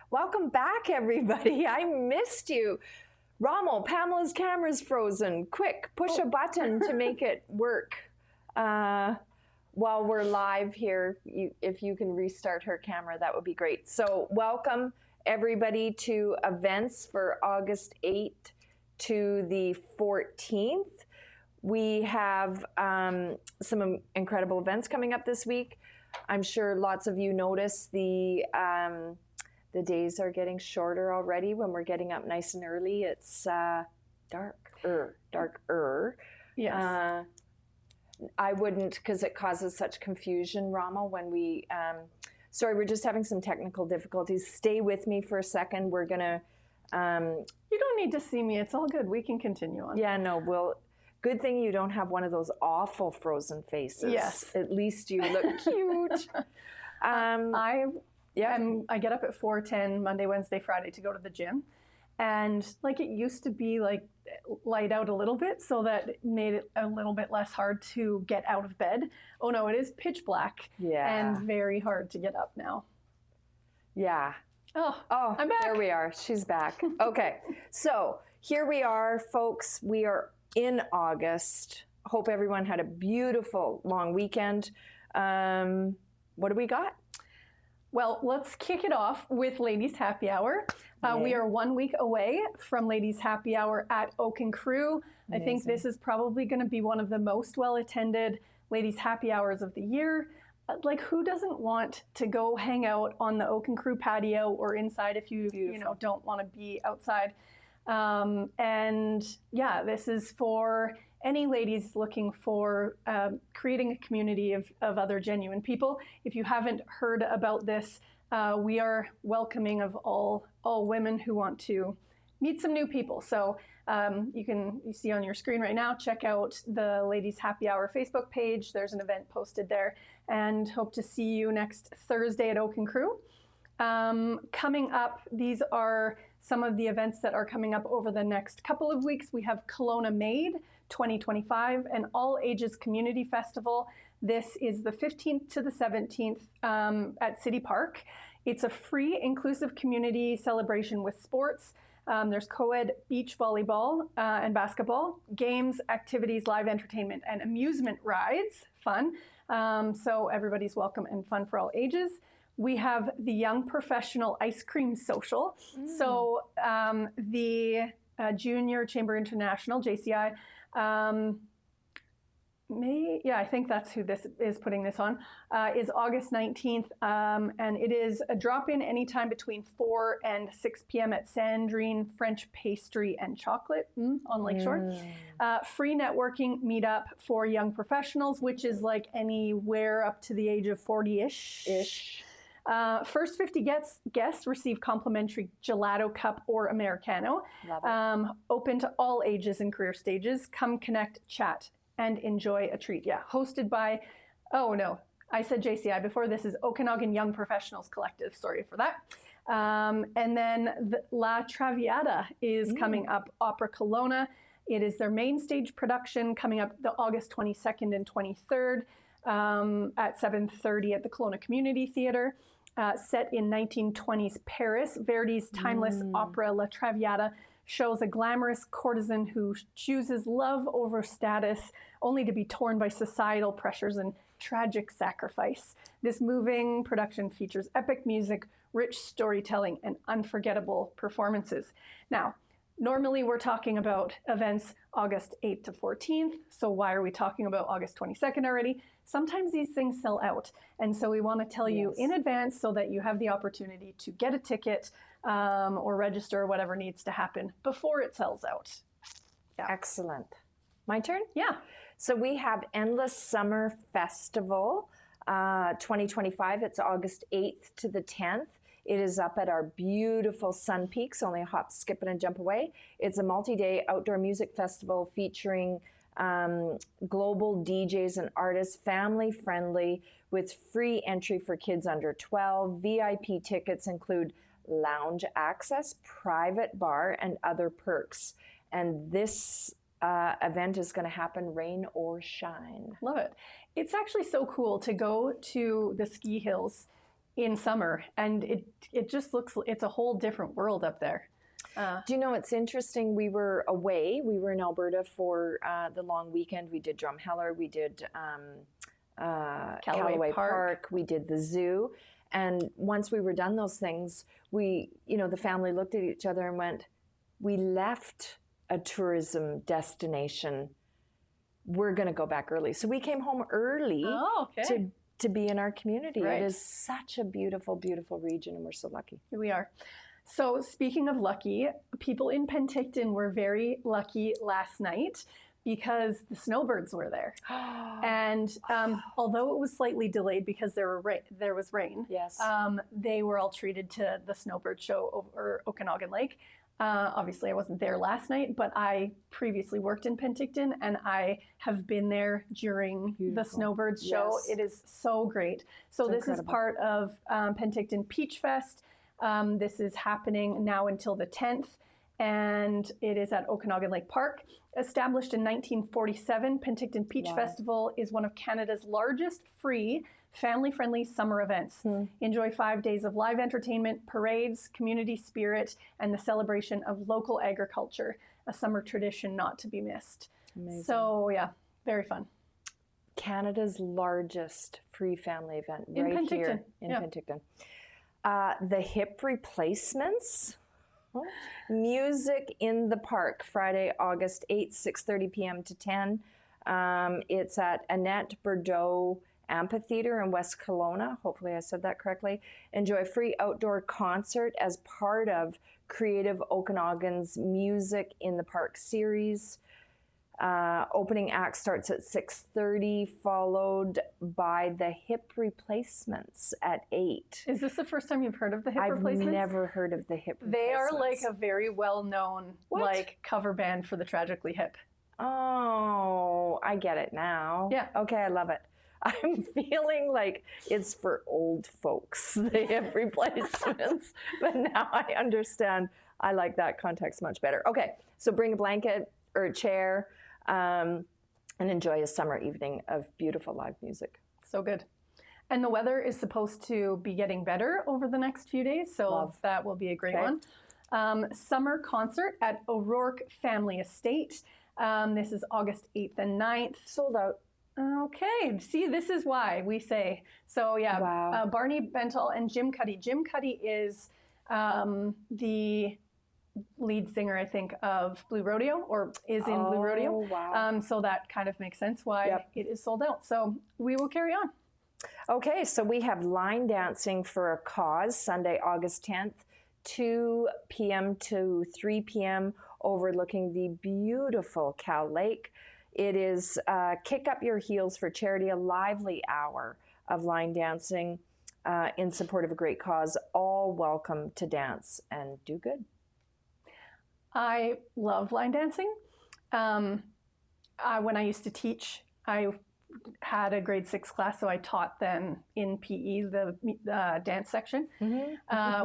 Welcome back, everybody. I missed you. Rommel, Pamela's camera's frozen. Quick, push a button to make it work. While we're live here, if you can restart her camera, that would be great. So welcome, everybody, to events for August 8th to the 14th. We have some incredible events coming up this week. I'm sure lots of you notice the days are getting shorter already when we're getting up nice and early. It's darker. Yes. I wouldn't, because it causes such confusion, Rama, when we, sorry, we're just having some technical difficulties. Stay with me for a second. We're going to... You don't need to see me. It's all good. We can continue on. Yeah, no, good thing you don't have one of those awful frozen faces. Yes. At least you look cute. I get up at 4:10 Monday, Wednesday, Friday to go to the gym. And like it used to be like light out a little bit, so that it made it a little bit less hard to get out of bed. Oh no, it is pitch black and very hard to get up now. Yeah. Oh, I'm back. There we are. She's back. Okay. So here we are, folks. We are in August. Hope everyone had a beautiful long weekend. What do we got? Well, let's kick it off with Ladies Happy Hour. We are 1 week away from Ladies Happy Hour at Oak and Crew. Amazing. I think this is probably going to be one of the most well-attended Ladies Happy Hours of the year. Like, who doesn't want to go hang out on the Oak and Crew patio or inside if you don't want to be outside? And yeah, this is for any ladies looking for creating a community of other genuine people. If you haven't heard about this, we are welcoming of all women who want to meet some new people. So you see on your screen right now, check out the Ladies Happy Hour Facebook page. There's an event posted there, and hope to see you next Thursday at Oak and Crew. Coming up, these are some of the events that are coming up over the next couple of weeks. We have Kelowna Made 2025, an all-ages community festival. This is the 15th to the 17th at City Park. It's a free, inclusive community celebration with sports. There's co-ed beach volleyball and basketball, games, activities, live entertainment, and amusement rides. Fun. So everybody's welcome and fun for all ages. We have the Young Professional Ice Cream Social. So the Junior Chamber International, JCI, I think that's who this is putting this on, is August 19th. And it is a drop-in anytime between 4 and 6 p.m. at Sandrine French Pastry and Chocolate on Lakeshore. Free networking meetup for young professionals, which is like anywhere up to the age of 40-ish. First 50 guests receive complimentary gelato cup or Americano. Open to all ages and career stages. Come connect, chat, and enjoy a treat. Yeah, hosted by, I said JCI before. This is Okanagan Young Professionals Collective. Sorry for that. And then the La Traviata is coming up, Opera Kelowna. It is their main stage production coming up the August 22nd and 23rd at 7:30 at the Kelowna Community Theatre. Set in 1920s Paris, Verdi's timeless opera La Traviata shows a glamorous courtesan who chooses love over status, only to be torn by societal pressures and tragic sacrifice. This moving production features epic music, rich storytelling, and unforgettable performances. Now, normally we're talking about events August 8th to 14th, so why are we talking about August 22nd already? Sometimes these things sell out, and so we want to tell you in advance so that you have the opportunity to get a ticket or register, whatever needs to happen before it sells out. Yeah. Excellent. My turn? Yeah. So we have Endless Summer Festival 2025. It's August 8th to the 10th. It is up at our beautiful Sun Peaks, only a hop, skip, and a jump away. It's a multi-day outdoor music festival featuring global DJs and artists, family friendly, with free entry for kids under 12. VIP tickets include lounge access, private bar, and other perks. And this event is going to happen rain or shine. Love it. It's actually so cool to go to the ski hills in summer, and it just looks, it's a whole different world up there. Do you know, it's interesting, we were away, we were in Alberta for the long weekend. We did Drumheller, we did Callaway Park, we did the zoo. And once we were done those things, we, the family looked at each other and went, we left a tourism destination. We're going to go back early. So we came home early to be in our community. Right. It is such a beautiful, beautiful region, and we're so lucky. We are. So speaking of lucky, people in Penticton were very lucky last night because the snowbirds were there. And although it was slightly delayed because there was rain, yes, they were all treated to the snowbird show over Okanagan Lake. Obviously, I wasn't there last night, but I previously worked in Penticton, and I have been there during the snowbirds show. It is so great. So this is part of Penticton Peach Fest. This is happening now until the 10th, and it is at Okanagan Lake Park. Established in 1947, Penticton Peach Festival is one of Canada's largest free, family-friendly summer events. Enjoy 5 days of live entertainment, parades, community spirit, and the celebration of local agriculture, a summer tradition not to be missed. Amazing. So yeah, very fun. Canada's largest free family event in right Penticton. Here in Penticton. The hip replacements. Music in the Park, Friday, August 8th, 6:30 p.m. to 10. It's at Annette Bordeaux Amphitheater in West Kelowna. Hopefully I said that correctly. Enjoy a free outdoor concert as part of Creative Okanagan's Music in the Park series. Opening act starts at 6:30, followed by the Hip Replacements at 8. Is this the first time you've heard of the Hip Replacements? I've never heard of the Hip Replacements. They are like a very well-known cover band for the Tragically Hip. Oh, I get it now. Yeah. Okay, I love it. I'm feeling like it's for old folks, the Hip Replacements, but now I understand. I like that context much better. Okay, so bring a blanket or a chair and enjoy a summer evening of beautiful live music. So good. And the weather is supposed to be getting better over the next few days, so that will be a great one. Summer concert at O'Rourke Family Estate. This is August 8th and 9th. Sold out. Okay, see, this is why we say. So yeah, Barney Bentel and Jim Cuddy. Jim Cuddy is the lead singer, I think, of Blue Rodeo, or is in Blue Rodeo. Wow. So that kind of makes sense why it is sold out. So we will carry on. Okay, so we have line dancing for a cause, Sunday, August 10th, 2 p.m. to 3 p.m. overlooking the beautiful Cal Lake. It is Kick Up Your Heels for Charity, a lively hour of line dancing in support of a great cause. All welcome to dance and do good. I love line dancing. When I used to teach, I had a grade 6 class, so I taught them in PE, the dance section,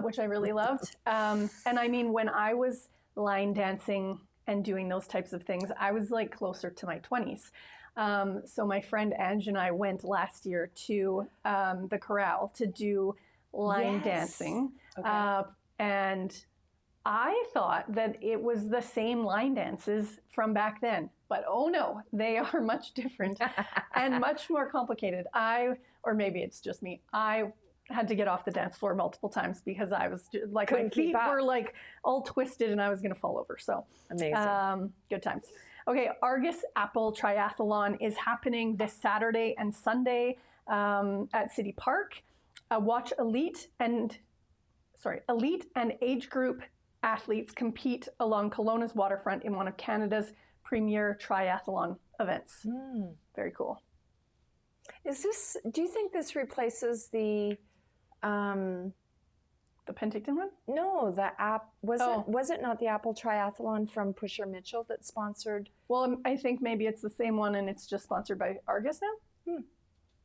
which I really loved. And I mean, when I was line dancing and doing those types of things, I was like closer to my 20s. So my friend Ange and I went last year to the Corral to do line dancing. And I thought that it was the same line dances from back then, but oh no, they are much different and much more complicated. Or maybe it's just me, I had to get off the dance floor multiple times because I was like, my feet were like all twisted and I was going to fall over. So amazing. Good times. Okay, Argus Apple Triathlon is happening this Saturday and Sunday at City Park. Watch elite and age group athletes compete along Kelowna's waterfront in one of Canada's premier triathlon events. Very cool. Do you think this replaces the Penticton one? No, the app was it not the Apple Triathlon from Pusher Mitchell that sponsored? Well, I think maybe it's the same one and it's just sponsored by Argus now.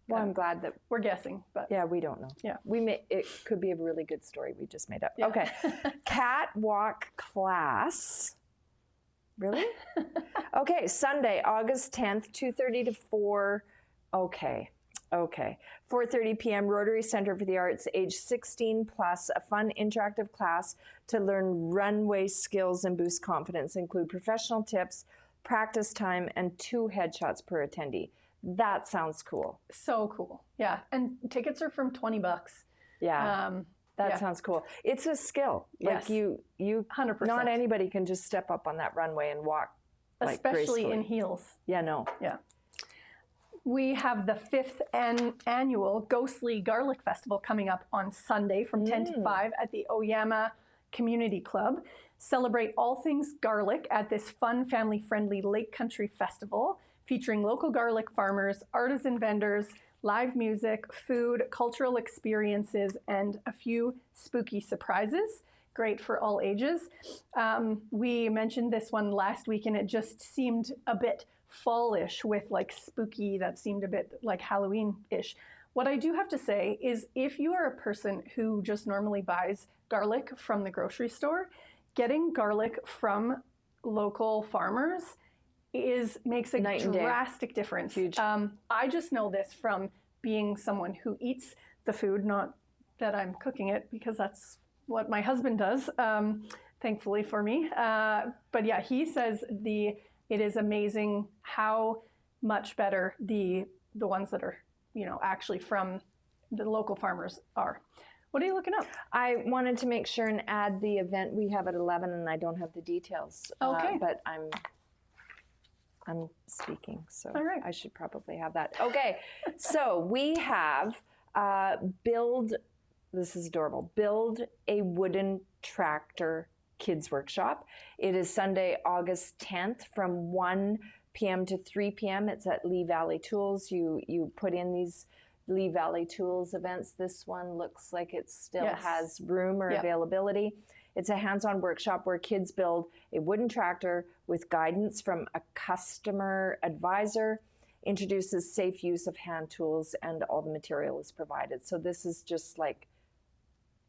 Well, I'm glad that we're guessing, but yeah, we don't know. Yeah, it could be a really good story we just made up. Yeah. Okay, catwalk class. Really? Okay, Sunday, August 10th, 2:30 to 4. Okay, Okay. 4:30 p.m. Rotary Center for the Arts, age 16 plus, a fun interactive class to learn runway skills and boost confidence. Include professional tips, practice time, and 2 headshots per attendee. That sounds cool. So cool. Yeah. And tickets are from $20. Yeah. That yeah. sounds cool. It's a skill. Yes. Like you 100%. Not anybody can just step up on that runway and walk. Especially gracefully. in heels. Yeah, no. Yeah. We have the 5th annual Ghostly Garlic Festival coming up on Sunday from 10 to 5 at the Oyama Community Club. Celebrate all things garlic at this fun, family-friendly Lake Country Festival featuring local garlic farmers, artisan vendors, live music, food, cultural experiences, and a few spooky surprises. Great for all ages. We mentioned this one last week, and it just seemed a bit fallish with like spooky. That seemed a bit like Halloween-ish. What I do have to say is if you are a person who just normally buys garlic from the grocery store, getting garlic from local farmers makes a drastic difference. Huge. I just know this from being someone who eats the food, not that I'm cooking it, because that's what my husband does, thankfully for me. But yeah, he says it is amazing how much better the ones that are, actually from the local farmers are. What are you looking up? I wanted to make sure and add the event we have at 11, and I don't have the details. Okay. But I'm speaking, so all right. I should probably have that. Okay, so we have this is adorable, Build a Wooden Tractor Kids Workshop. It is Sunday, August 10th from 1 p.m. to 3 p.m. It's at Lee Valley Tools. You put in these Lee Valley Tools events. This one looks like it still has room or availability. It's a hands-on workshop where kids build a wooden tractor with guidance from a customer advisor, introduces safe use of hand tools, and all the material is provided. So this is just like,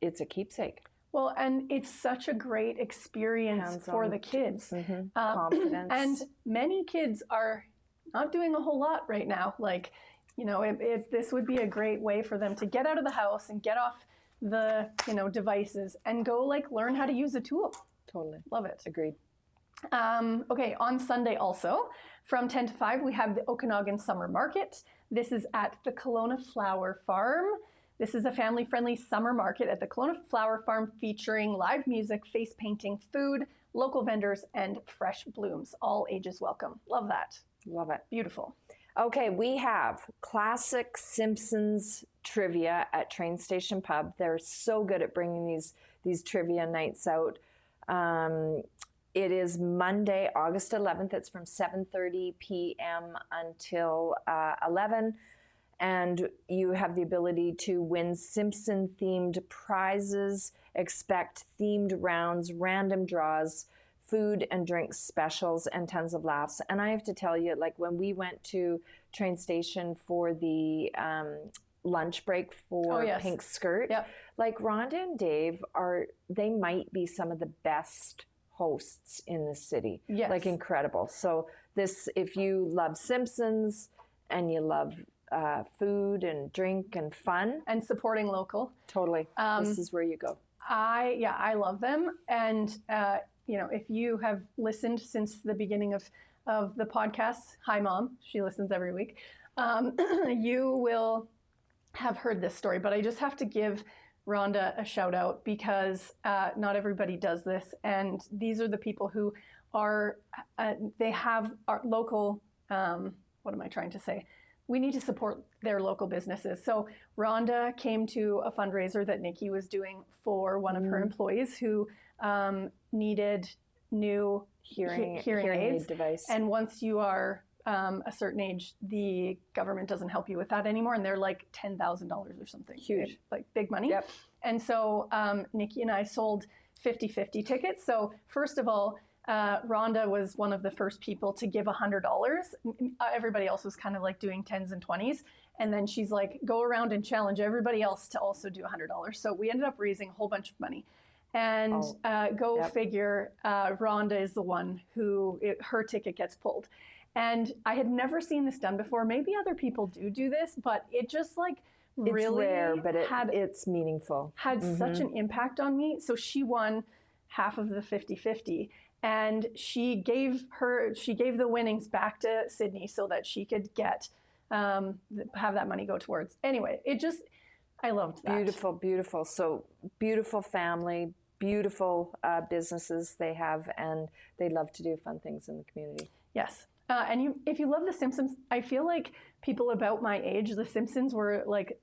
it's a keepsake. Well, and it's such a great experience hands-on for the kids. Confidence. And many kids are not doing a whole lot right now. Like, this would be a great way for them to get out of the house and get off the devices and go learn how to use a tool. Totally. Love it. Agreed. Okay, on Sunday also, from 10 to 5, we have the Okanagan Summer Market. This is at the Kelowna Flower Farm. This is a family-friendly summer market at the Kelowna Flower Farm featuring live music, face painting, food, local vendors, and fresh blooms. All ages welcome. Love that. Love it. Beautiful. Okay, we have classic Simpsons trivia at Train Station Pub. They're so good at bringing these trivia nights out. It is Monday, August 11th. It's from 7:30 p.m. until 11. And you have the ability to win Simpson-themed prizes, expect themed rounds, random draws, food and drink specials, and tons of laughs. And I have to tell you, when we went to Train Station for the lunch break for Pink Skirt, Rhonda and Dave they might be some of the best hosts in the city. Yes. Incredible. So if you love Simpsons and you love food and drink and fun. And supporting local. Totally. This is where you go. I love them. And, if you have listened since the beginning of the podcast, hi Mom, she listens every week, you will have heard this story, but I just have to give Rhonda a shout out because not everybody does this. And these are the people who they have our local, what am I trying to say? We need to support their local businesses. So Rhonda came to a fundraiser that Nikki was doing for one of her employees who needed new hearing aids. Device. And once you are a certain age, the government doesn't help you with that anymore. And they're like $10,000 or something. Huge. Like big money. Yep. And so Nikki and I sold 50-50 tickets. So first of all, Rhonda was one of the first people to give $100. Everybody else was kind of doing 10s and 20s. And then she's like, go around and challenge everybody else to also do $100. So we ended up raising a whole bunch of money. And figure, Rhonda is the one who her ticket gets pulled. And I had never seen this done before. Maybe other people do this, but it just like really it's rare, but it's meaningful. Had such an impact on me. So she won half of the 50-50. And she gave the winnings back to Sydney so that she could get have that money go towards. Anyway, I loved that. Beautiful, beautiful. So beautiful family, beautiful businesses they have, and they love to do fun things in the community. Yes. And if you love The Simpsons, I feel like people about my age, The Simpsons were like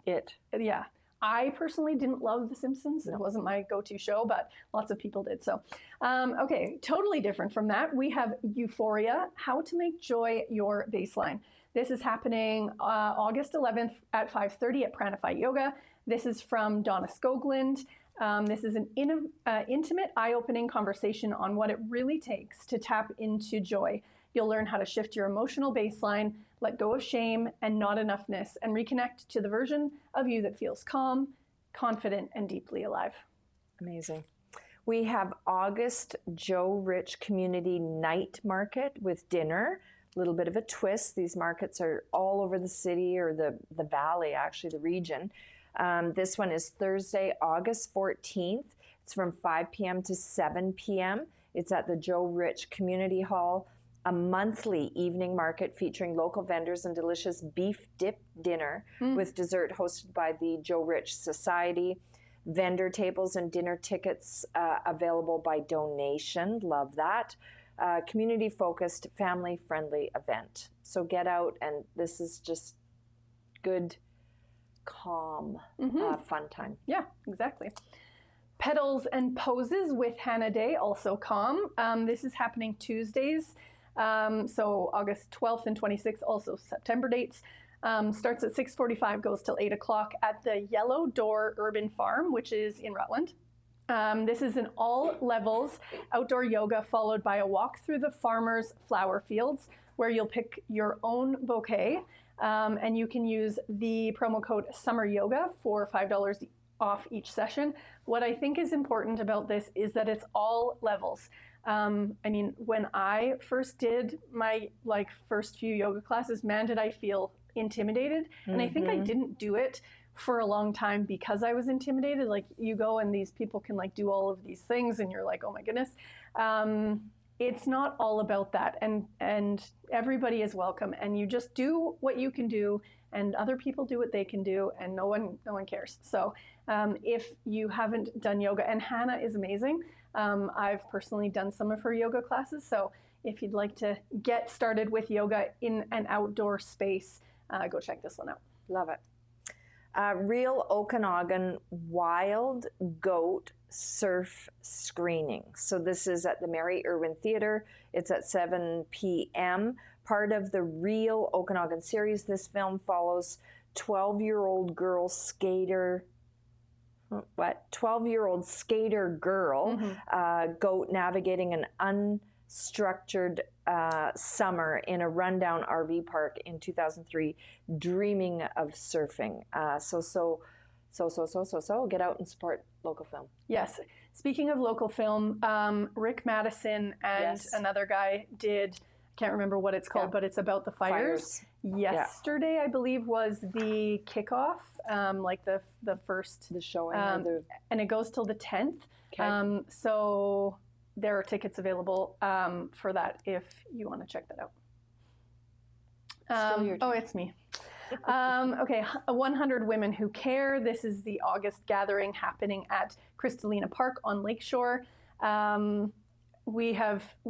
it. Yeah. I personally didn't love The Simpsons. It wasn't my go-to show, but lots of people did. So, okay, totally different from that. We have Euphoria, How to Make Joy Your Baseline. This is happening August 11th at 5:30 at Pranify Yoga. This is from Donna Skoglund. This is an intimate, eye-opening conversation on what it really takes to tap into joy. You'll learn how to shift your emotional baseline, let go of shame and not enoughness, and reconnect to the version of you that feels calm, confident, and deeply alive. Amazing. We have August Joe Rich Community Night Market with dinner. A little bit of a twist. These markets are all over the city or the valley, actually, the region. This one is Thursday, August 14th. It's from 5 p.m. to 7 p.m. It's at the Joe Rich Community Hall. A monthly evening market featuring local vendors and delicious beef dip dinner with dessert hosted by the Joe Rich Society. Vendor tables and dinner tickets available by donation. Love that. Community-focused, family-friendly event. So get out, and this is just good, calm, fun time. Yeah, exactly. Petals and Poses with Hannah Day, also calm. This is happening Tuesdays. So August 12th and 26th, also September dates. Starts at 6:45, goes till 8 o'clock at the Yellow Door Urban Farm, which is in Rutland. This is an all levels outdoor yoga followed by a walk through the farmers' flower fields where you'll pick your own bouquet. And you can use the promo code Summer Yoga for $5 off each session. What I think is important about this is that it's all levels. I mean, when I first did my first few yoga classes, man, did I feel intimidated. And I think I didn't do it for a long time because I was intimidated. Like, you go and these people can do all of these things and you're like, oh my goodness. It's not all about that. And everybody is welcome, and you just do what you can do, and other people do what they can do, and no one cares. So if you haven't done yoga, and Hannah is amazing. I've personally done some of her yoga classes. So if you'd like to get started with yoga in an outdoor space, go check this one out. Love it. Real Okanagan Wild Goat Surf Screening. So this is at the Mary Irwin Theatre. It's at 7 p.m. Part of the Real Okanagan series. This film follows 12-year-old girl skater. 12-year-old skater girl goat navigating an unstructured summer in a rundown RV park in 2003, dreaming of surfing. So get out and support local film. Yes. Speaking of local film, Rick Madison and another guy did, I can't remember what it's called, but it's about the fires. Yesterday, I believe, was the kickoff, the first. The showing. And it goes till the 10th. Okay. So there are tickets available for that if you want to check that out. Still your turn. Oh, it's me. Okay, 100 Women Who Care. This is the August gathering happening at Crystalina Park on Lakeshore. We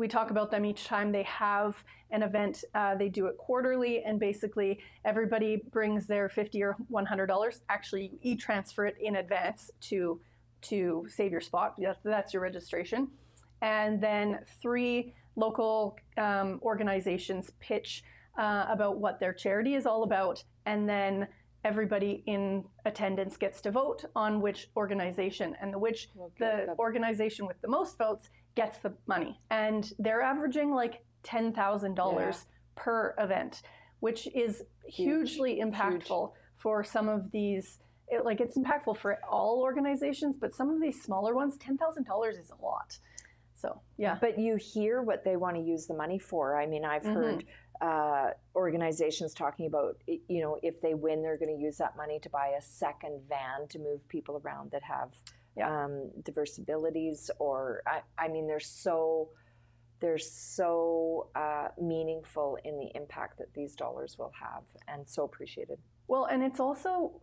talk about them each time they have an event. They do it quarterly, and basically everybody brings their $50 or $100. Actually, you e-transfer it in advance to save your spot. That's your registration. And then 3 local organizations pitch about what their charity is all about, and then everybody in attendance gets to vote on which organization, and the organization with the most votes gets the money. And they're averaging $10,000 per event, which is hugely impactful for some of these. It's impactful for all organizations, but some of these smaller ones, $10,000 is a lot. So, yeah. But you hear what they want to use the money for. I mean, I've heard organizations talking about, you know, if they win, they're going to use that money to buy a second van to move people around that have diverse abilities. Or, I mean, they're so meaningful in the impact that these dollars will have, and so appreciated. Well, and it's also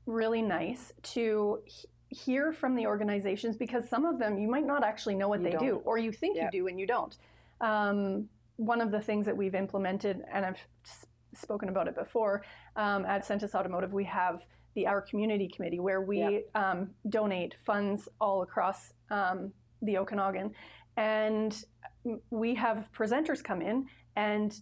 really nice to hear from the organizations, because some of them you might not actually know what they do, or you think you do and you don't. One of the things that we've implemented, and I've spoken about it before, at Centus Automotive, we have the Our Community Committee, where we donate funds all across the Okanagan, and we have presenters come in and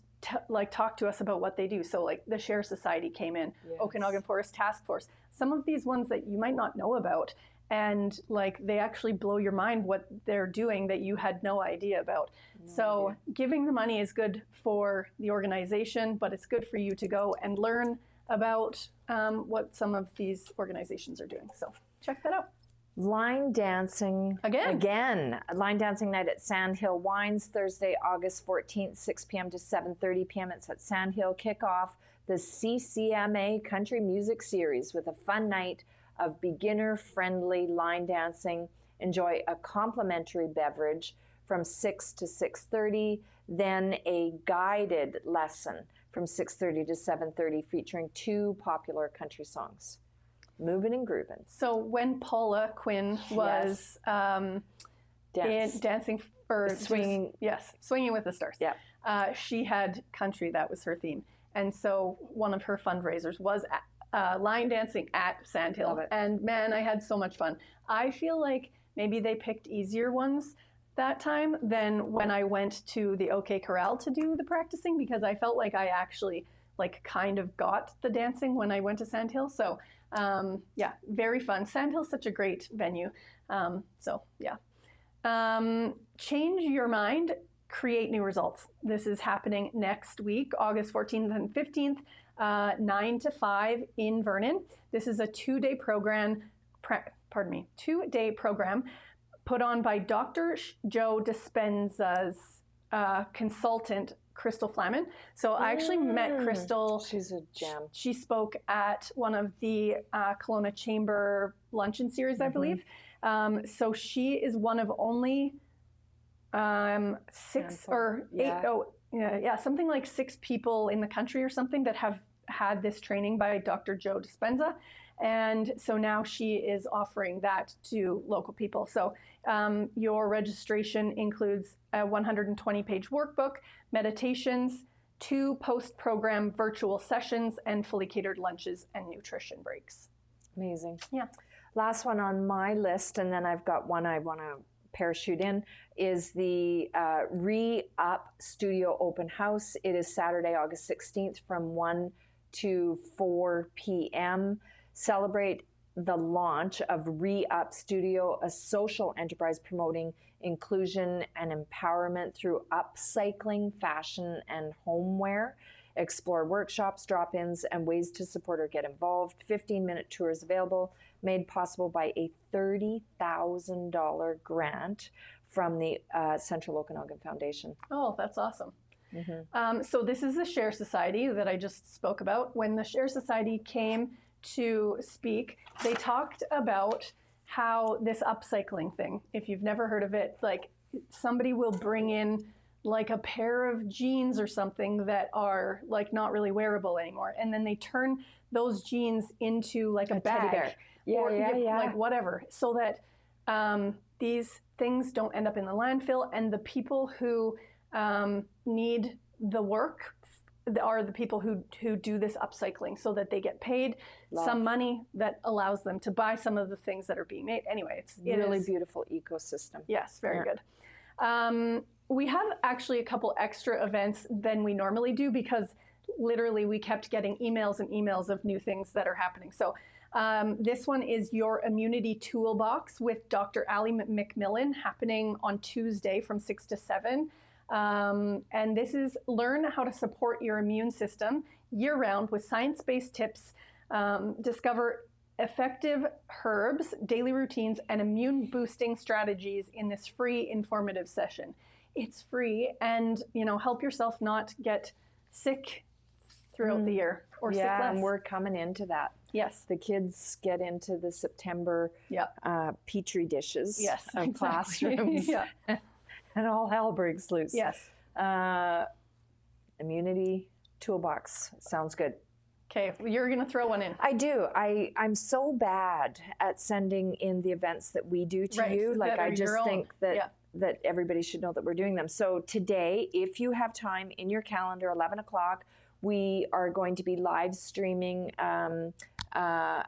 talk to us about what they do. So like the Share Society came in, Okanagan Forest Task Force, some of these ones that you might not know about, and like they actually blow your mind what they're doing that you had no idea about. So giving the money is good for the organization, but it's good for you to go and learn about what some of these organizations are doing. So check that out. Line dancing again. Line dancing night at Sandhill Wines, Thursday, August 14th, 6 p.m. to 7:30 p.m. It's at Sandhill. Kick off the CCMA Country Music Series with a fun night of beginner-friendly line dancing. Enjoy a complimentary beverage from 6 to 6:30, then a guided lesson from 6:30 to 7:30 featuring 2 popular country songs. Moving and grooving. So when Paula Quinn was dancing for swinging, Swinging with the Stars. Yeah, she had country, that was her theme, and so one of her fundraisers was line dancing at Sandhill. And man, I had so much fun. I feel like maybe they picked easier ones that time than when I went to the OK Corral to do the practicing, because I felt like I actually like kind of got the dancing when I went to Sandhill. So yeah, very fun. Sandhill's such a great venue. So yeah. Change your mind, create new results. This is happening next week, August 14th and 15th, 9 to 5 in Vernon. This is a 2-day program, 2-day program put on by Dr. Joe Dispenza's consultant, Crystal Flamen. So I actually met Crystal. She's a gem. She spoke at one of the Kelowna Chamber luncheon series, I believe. So she is one of only 6 or 8, something like 6 people in the country or something that have had this training by Dr. Joe Dispenza. And so now she is offering that to local people. So your registration includes a 120-page workbook, meditations, 2 post-program virtual sessions, and fully catered lunches and nutrition breaks. Amazing. Yeah. Last one on my list, and then I've got one I want to parachute in, is the Re-Up Studio Open House. It is Saturday, August 16th from 1 to 4 p.m. Celebrate the launch of Re-Up Studio, a social enterprise promoting inclusion and empowerment through upcycling, fashion, and homeware. Explore workshops, drop-ins, and ways to support or get involved. 15-minute tours available, made possible by a $30,000 grant from the Central Okanagan Foundation. Oh, that's awesome. So this is the Share Society that I just spoke about. When the Share Society came to speak, they talked about how this upcycling thing, if you've never heard of it, like somebody will bring in like a pair of jeans or something that are like not really wearable anymore, and then they turn those jeans into like a bag, teddy bear. Like whatever, so that these things don't end up in the landfill, and the people who need the work are the people who do this upcycling, so that they get paid some money that allows them to buy some of the things that are being made. Anyway, it really is beautiful ecosystem. Yes, very good. We have actually a couple extra events than we normally do, because literally we kept getting emails and emails of new things that are happening. So this one is Your Immunity Toolbox with Dr. Ali McMillan, happening on Tuesday from 6 to 7. And this is learn how to support your immune system year-round with science-based tips. Discover effective herbs, daily routines, and immune boosting strategies in this free informative session. It's free, and help yourself not get sick throughout the year, or sick less. And we're coming into that. Yes. The kids get into the September petri dishes of classrooms. And all hell breaks loose. Yes. Immunity toolbox. Sounds good. Okay, you're going to throw one in. I do. I'm so bad at sending in the events that we do to you. Like, I just think that everybody should know that we're doing them. So today, if you have time in your calendar, 11 o'clock, we are going to be live streaming a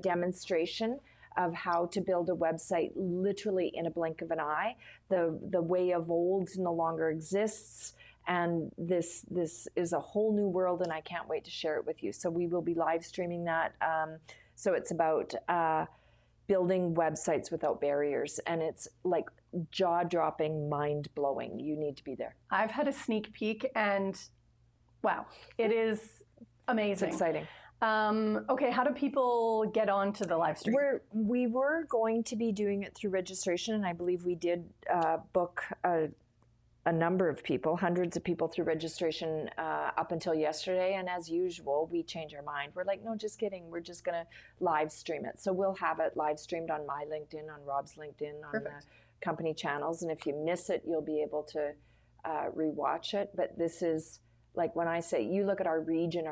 demonstration of how to build a website literally in a blink of an eye. The way of old no longer exists. And this is a whole new world, and I can't wait to share it with you. So we will be live streaming that. So it's about building websites without barriers, and it's like jaw-dropping, mind-blowing. You need to be there. I've had a sneak peek, and wow, it is amazing. It's exciting. Okay, how do people get on to the live stream? We were going to be doing it through registration, and I believe we did book a number of people, hundreds of people through registration up until yesterday. And as usual, we change our mind. We're like, no, just kidding. We're just going to live stream it. So we'll have it live streamed on my LinkedIn, on Rob's LinkedIn, on the company channels. And if you miss it, you'll be able to rewatch it. But this is, like, when I say, you look at our region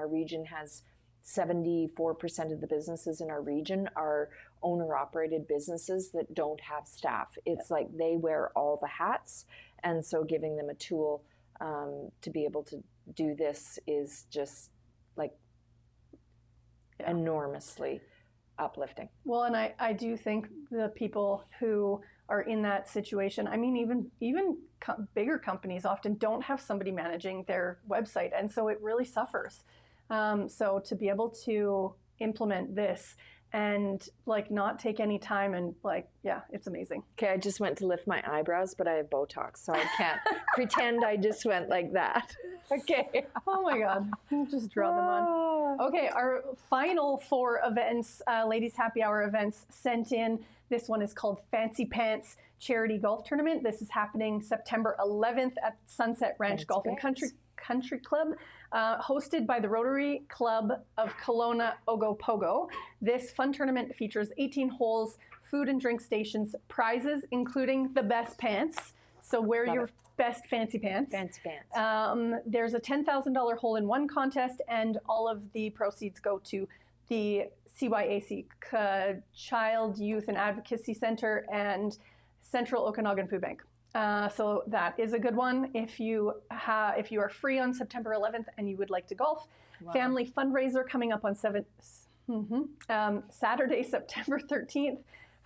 has 74% of the businesses in our region are owner-operated businesses that don't have staff. It's like they wear all the hats. And so giving them a tool to be able to do this is just like enormously uplifting. Well, and I do think the people who are in that situation, I mean, even bigger companies often don't have somebody managing their website. And so it really suffers. So to be able to implement this and like not take any time and like, it's amazing. Okay, I just went to lift my eyebrows, but I have Botox, so I can't pretend I just went like that. Okay. Oh my God, just draw them on. Okay, our final 4 events, ladies happy hour events sent in. This one is called Fancy Pants Charity Golf Tournament. This is happening September 11th at Sunset Ranch Golf and Country Club, hosted by the Rotary Club of Kelowna Ogopogo. This fun tournament features 18 holes, food and drink stations, prizes, including the best pants. So wear your best fancy pants. Fancy pants. There's a $10,000 hole-in-one contest, and all of the proceeds go to the CYAC, Child, Youth and Advocacy Center, and Central Okanagan Food Bank. So that is a good one if you are free on September 11th and you would like to golf. Family fundraiser coming up on Saturday, September 13th,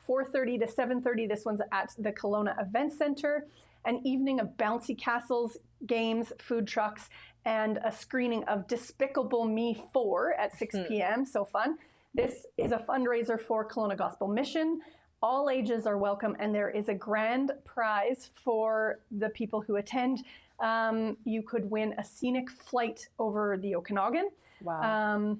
4:30 to 7:30. This one's at the Kelowna Event Center. An evening of bouncy castles, games, food trucks, and a screening of Despicable Me 4 at 6 p.m. So fun. This is a fundraiser for Kelowna Gospel Mission. All ages are welcome, and there is a grand prize for the people who attend. You could win a scenic flight over the Okanagan. Wow.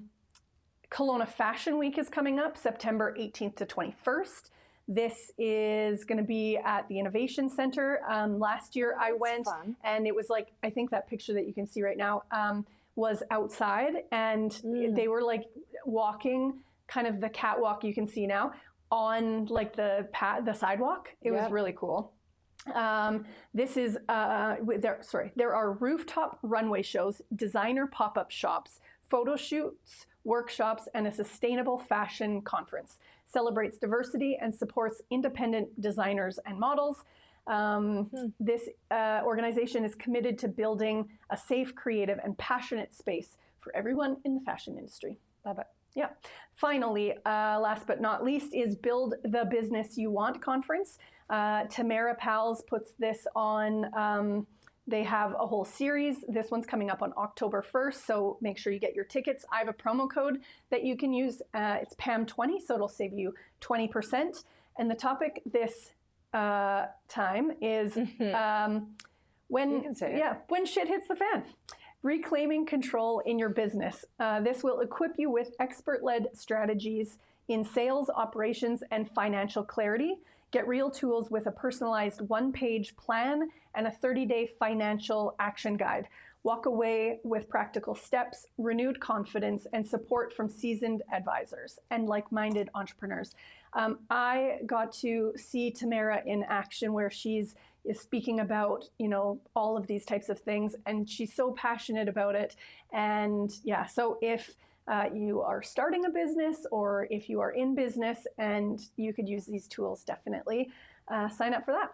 Kelowna Fashion Week is coming up, September 18th to 21st. This is going to be at the Innovation Center. Last year I went, and it was like, I think that picture that you can see right now was outside, and they were like walking kind of the catwalk you can see now on like the sidewalk. It was really cool. This is there are rooftop runway shows, designer pop-up shops, photo shoots, workshops, and a sustainable fashion conference. Celebrates diversity and supports independent designers and models. This organization is committed to building a safe, creative, and passionate space for everyone in the fashion industry. Love it. Yeah. Finally, last but not least, is Build the Business You Want conference. Tamara Pals puts this on. They have a whole series. This one's coming up on October 1st, so make sure you get your tickets. I have a promo code that you can use. It's PAM20, so it'll save you 20%. And the topic this time is when shit hits the fan. Reclaiming control in your business. This will equip you with expert-led strategies, in sales, operations, and financial clarity. Get real tools with a personalized one-page plan and a 30-day financial action guide. Walk away with practical steps, renewed confidence, and support from seasoned advisors and like-minded entrepreneurs. I got to see Tamara in action where is speaking about, all of these types of things, and she's so passionate about it. And yeah, so if you are starting a business or if you are in business and you could use these tools, definitely sign up for that.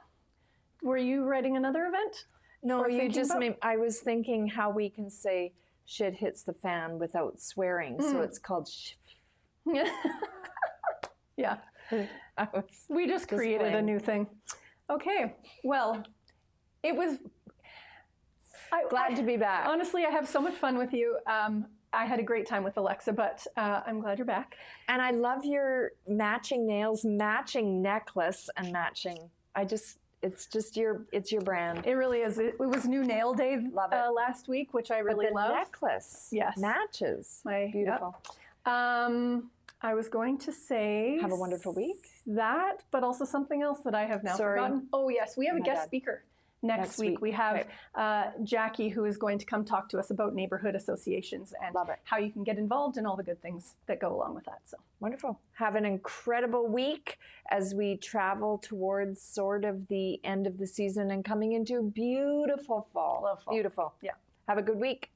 Were you writing another event? No, you just made, I was thinking how we can say shit hits the fan without swearing. So it's called Yeah. We just created a new thing. Okay. Well, it was... Glad to be back. Honestly, I have so much fun with you. I had a great time with Alexa, but I'm glad you're back. And I love your matching nails, matching necklace, and matching... It's your brand. It really is. It was New Nail Day last week, which I really love. The necklace matches. Beautiful. Yep. I was going to say... Have a wonderful week. That, but also something else that I have now forgotten. Oh, yes. We have a guest speaker next week. We have Jackie, who is going to come talk to us about neighborhood associations and how you can get involved and all the good things that go along with that. So wonderful. Have an incredible week as we travel towards sort of the end of the season and coming into beautiful fall. Love fall. Beautiful. Yeah. Have a good week.